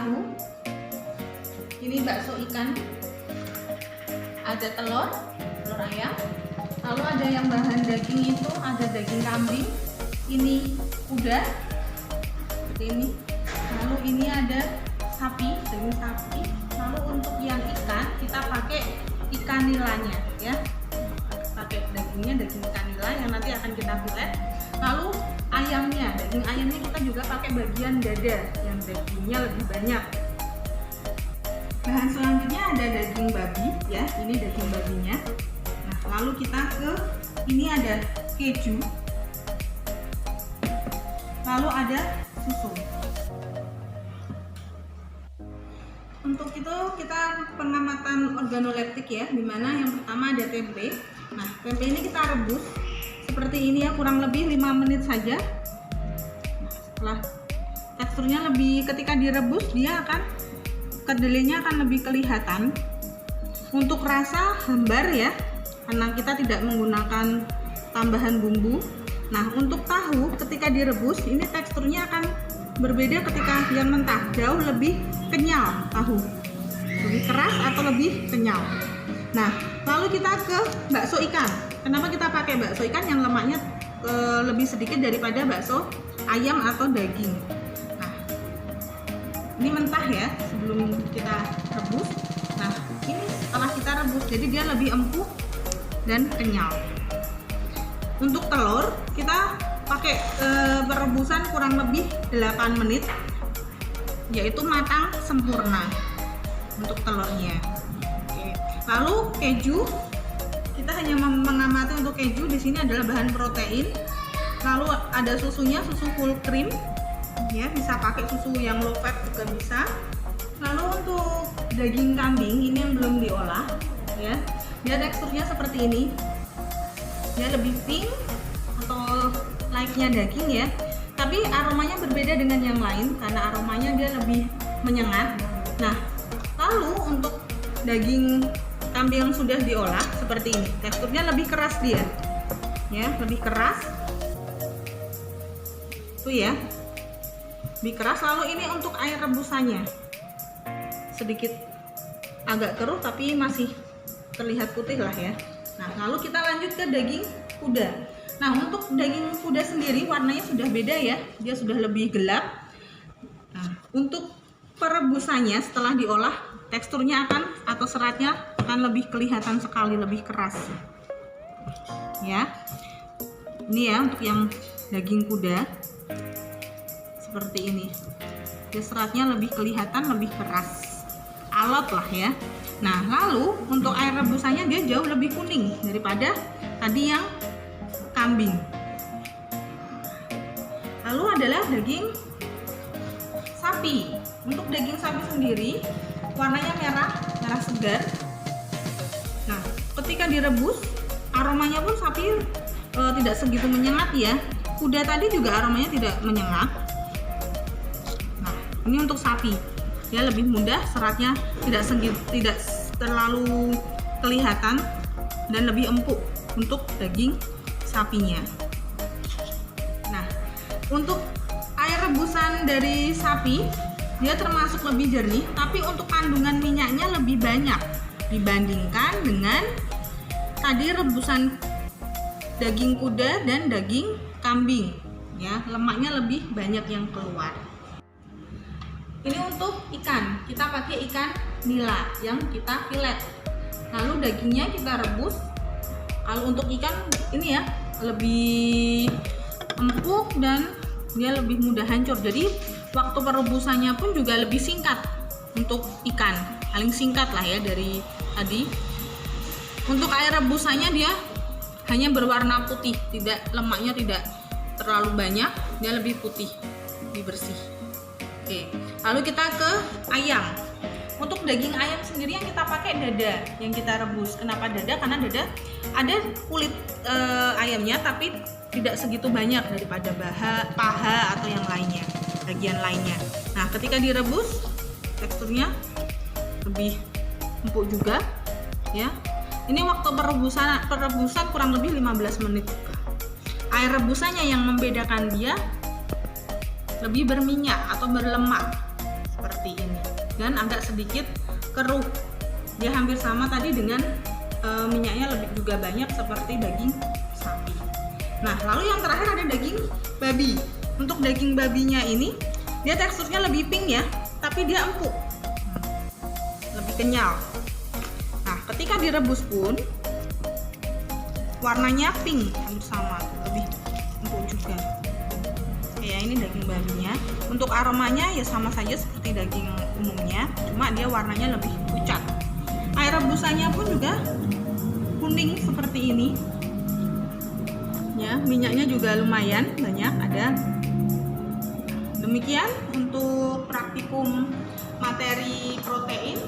tahu, ini bakso ikan, ada telur ayam, lalu ada yang bahan daging itu ada daging kambing, ini kuda seperti ini, lalu ini ada daging sapi, lalu untuk yang ikan kita pakai ikan nilanya ya, pakai dagingnya daging ikan nila yang nanti akan kita filet. Lalu ayamnya, daging ayamnya kita juga pakai bagian dada yang dagingnya lebih banyak. Bahan selanjutnya ada daging babi ya, ini daging babinya. Nah, lalu kita ini ada keju, lalu ada susu. Untuk itu kita pengamatan organoleptik ya, dimana yang pertama ada tempe. Nah, tempe ini kita rebus seperti ini ya, kurang lebih 5 menit saja. Nah, setelah teksturnya ketika direbus dia akan kedelainya akan lebih kelihatan. Untuk rasa hambar ya, karena kita tidak menggunakan tambahan bumbu. Nah, untuk tahu ketika direbus ini teksturnya akan berbeda ketika yang mentah, jauh lebih kenyal tahu, lebih keras atau lebih kenyal. Nah, lalu kita ke bakso ikan. Kenapa kita pakai bakso ikan yang lemaknya lebih sedikit daripada bakso ayam atau daging? Nah, ini mentah ya sebelum kita rebus. Nah, ini setelah kita rebus jadi dia lebih empuk dan kenyal. Untuk telur kita pakai perebusan kurang lebih 8 menit, yaitu matang sempurna untuk telurnya. Oke. Lalu keju, kita hanya mengamati untuk keju di sini adalah bahan protein. Lalu ada susunya, susu full cream ya, bisa pakai susu yang low fat juga bisa. Lalu untuk daging kambing ini yang belum diolah ya, dia teksturnya seperti ini, dia lebih pink atau like-nya daging ya, tapi aromanya berbeda dengan yang lain karena aromanya dia lebih menyengat. Nah, lalu untuk daging kambing yang sudah diolah seperti ini, teksturnya lebih keras dia ya, lebih keras tuh ya, lebih keras. Lalu ini untuk air rebusannya sedikit agak keruh tapi masih terlihat putih lah ya. Nah, lalu kita lanjut ke daging kuda. Nah, untuk daging kuda sendiri warnanya sudah beda ya, dia sudah lebih gelap. Nah, untuk perebusannya setelah diolah teksturnya atau seratnya akan lebih kelihatan sekali, lebih keras ya. Ini ya untuk yang daging kuda seperti ini, dia seratnya lebih kelihatan, lebih keras, alot lah ya. Nah, lalu untuk air rebusannya dia jauh lebih kuning daripada tadi yang kambing. Lalu adalah daging sapi. Untuk daging sapi sendiri warnanya merah segar. Nah, ketika direbus aromanya pun sapi tidak segitu menyengat ya. Kuda tadi juga aromanya tidak menyengat. Nah, ini untuk sapi ya, lebih mudah, seratnya tidak terlalu kelihatan dan lebih empuk untuk daging sapinya. Nah, untuk air rebusan dari sapi dia termasuk lebih jernih, tapi untuk kandungan minyaknya lebih banyak dibandingkan dengan tadi rebusan daging kuda dan daging kambing ya, lemaknya lebih banyak yang keluar. Ini untuk ikan, kita pakai ikan nila yang kita filet, lalu dagingnya kita rebus. Lalu untuk ikan ini ya lebih empuk dan dia lebih mudah hancur, jadi waktu perebusannya pun juga lebih singkat untuk ikan, paling singkat lah ya dari tadi. Untuk air rebusannya dia hanya berwarna putih, lemaknya tidak terlalu banyak, dia lebih putih, lebih bersih. Oke, lalu kita ke ayam. Untuk daging ayam sendiri yang kita pakai dada yang kita rebus. Kenapa dada? Karena dada ada kulit ayamnya tapi tidak segitu banyak daripada paha atau yang lainnya, bagian lainnya. Nah, ketika direbus teksturnya lebih empuk juga ya. Ini waktu perebusan kurang lebih 15 menit. Air rebusannya yang membedakan dia lebih berminyak atau berlemak seperti ini. dan agak sedikit keruh. Dia hampir sama tadi dengan minyaknya lebih juga banyak seperti daging sapi. Nah, lalu yang terakhir ada daging babi. Untuk daging babinya ini dia teksturnya lebih pink ya, tapi dia empuk, lebih kenyal. Nah, ketika direbus pun warnanya pink hampir sama, lebih empuk juga. Ya, ini daging babinya. Untuk aromanya ya sama saja seperti daging umumnya, cuma dia warnanya lebih pucat. Air rebusannya pun juga kuning seperti ini. Ya, minyaknya juga lumayan banyak ada. Demikian untuk praktikum materi protein.